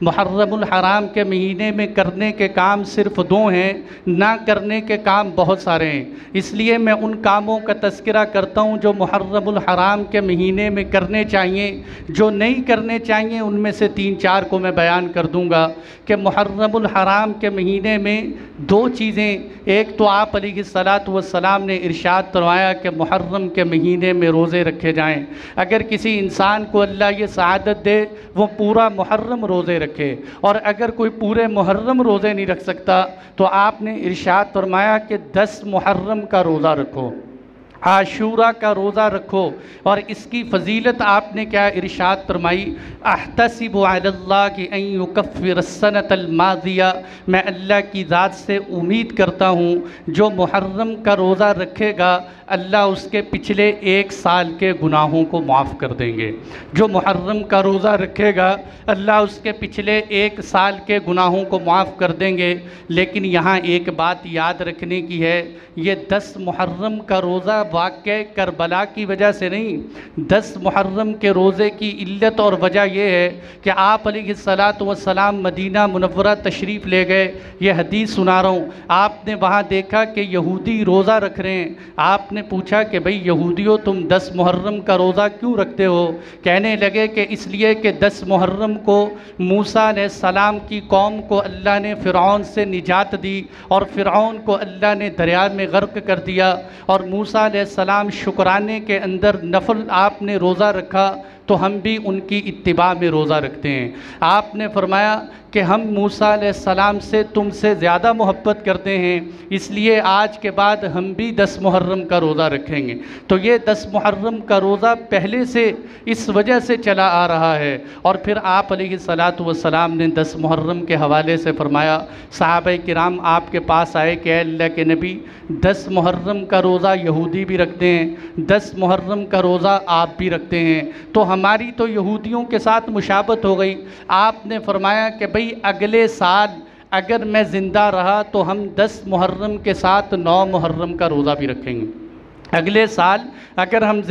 मुहर्रमुल हराम के महीने में करने के काम सिर्फ़ 2 हैं, ना करने के काम बहुत सारे हैं। इसलिए मैं उन कामों का तज़किरा करता हूँ जो मुहर्रमुल हराम के महीने में करने चाहिए। जो नहीं करने चाहिए उनमें से 3-4 को मैं बयान कर दूँगा कि मुहर्रमुल हराम के महीने में 2 चीज़ें, एक तो आप अलैहिस्सलातु वस्सलाम ने इरशाद फरमाया कि मुहर्रम के महीने में रोज़े रखे जाएँ। अगर किसी इंसान को अल्लाह ये सआदत दे वो पूरा मुहर्रम रोज़े रखे, और अगर कोई पूरे मुहर्रम रोज़े नहीं रख सकता तो आपने इरशाद फरमाया कि 10 मुहर्रम का रोज़ा रखो, आशूरा का रोज़ा रखो। और इसकी फ़जीलत आपने क्या इरशाद फरमाई, अहतसिबु अलल्लाह कि अन युकफ्फिर सनतल माज़िया, मैं अल्लाह की ज़ात से उम्मीद करता हूँ जो मुहर्रम का रोज़ा रखेगा अल्लाह उसके पिछले 1 साल के गुनाहों को माफ़ कर देंगे। जो मुहर्रम का रोज़ा रखेगा अल्लाह उसके पिछले 1 साल के गुनाहों को माफ़ कर देंगे। लेकिन यहाँ एक बात याद रखने की है, ये 10 मुहर्रम का रोज़ा वाक़या करबला की वजह से नहीं, 10 मुहर्रम के रोज़े की इल्लत और वजह यह है कि आप अलैहिस्सलातु वस्सलाम मदीना मुनव्वरा तशरीफ़ ले गए। ये हदीस सुना रहा हूँ, आपने वहाँ देखा कि यहूदी रोज़ा रख रहे हैं। आपने पूछा कि भाई यहूदियों तुम 10 मुहर्रम का रोज़ा क्यों रखते हो? कहने लगे कि इसलिए कि 10 मुहर्रम को मूसा अलैहिस्सलाम की कौम को अल्लाह ने फ़िरऔन से निजात दी और फ़िरऔन को अल्लाह ने दरिया में गर्क कर दिया, और मूसा अलैहिस्सलाम शुक्राने के अंदर नफल आपने रोज़ा रखा तो हम भी उनकी इत्तिबा में रोज़ा रखते हैं। आपने फरमाया कि हम मूसा अलैहिस्सलाम से तुमसे ज़्यादा मोहब्बत करते हैं, इसलिए आज के बाद हम भी 10 मुहर्रम का रोज़ा रखेंगे। तो ये 10 मुहर्रम का रोज़ा पहले से इस वजह से चला आ रहा है। और फिर आप अलैहिस्सलातु वस्सलाम ने 10 मुहर्रम के हवाले से फरमाया, सहाबाए किराम आपके पास आए कि अल्लाह के नबी 10 मुहर्रम का रोज़ा यहूदी भी रखते हैं, 10 मुहर्रम का रोज़ा आप भी रखते हैं, तो हमारी तो यहूदियों के साथ मुशाबत हो गई। आपने फरमाया कि भाई अगले साल अगर मैं ज़िंदा रहा तो हम 10 मुहर्रम के साथ 9 मुहर्रम का रोज़ा भी रखेंगे। अगले साल अगर मैं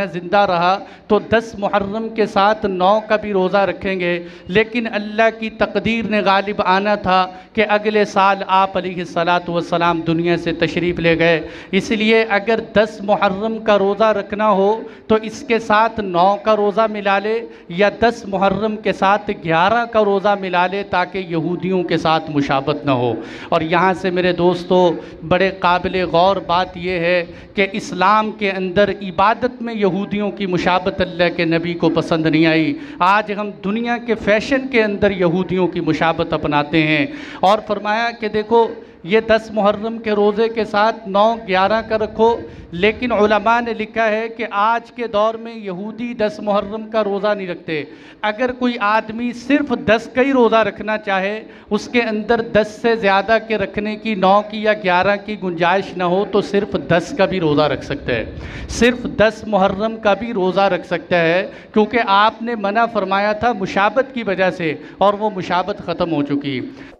ज़िंदा रहा तो 10 मुहर्रम के साथ 9 का भी रोज़ा रखेंगे। लेकिन अल्लाह की तकदीर ने गालिब आना था कि अगले साल आप अलैहिस्सलातु वस्सलाम दुनिया से तशरीफ़ ले गए। इसलिए अगर 10 मुहर्रम का रोज़ा रखना हो तो इसके साथ 9 का रोज़ा मिला ले, या 10 मुहर्रम के साथ 11 का रोज़ा मिला ले, ताकि यहूदियों के साथ मुशाबत न हो। और यहाँ से मेरे दोस्तों बड़े काबिल गौर बात यह है कि इस्लाम के अंदर इबादत में यहूदियों की मुशाबत अल्लाह के नबी को पसंद नहीं आई। आज हम दुनिया के फ़ैशन के अंदर यहूदियों की मुशाबत अपनाते हैं। और फरमाया कि देखो ये 10 मुहर्रम के रोज़े के साथ 9-11 का रखो। लेकिन उलमा ने लिखा है कि आज के दौर में यहूदी 10 मुहर्रम का रोज़ा नहीं रखते। अगर कोई आदमी सिर्फ़ 10 का ही रोज़ा रखना चाहे, उसके अंदर 10 से ज़्यादा के रखने की 9 की या 11 की गुंजाइश ना हो, तो सिर्फ़ 10 का भी रोज़ा रख सकता है, सिर्फ़ 10 मुहर्रम का भी रोज़ा रख सकता है, क्योंकि आपने मना फरमाया था मुशाबत की वजह से, और वो मुशाबत ख़त्म हो चुकी है।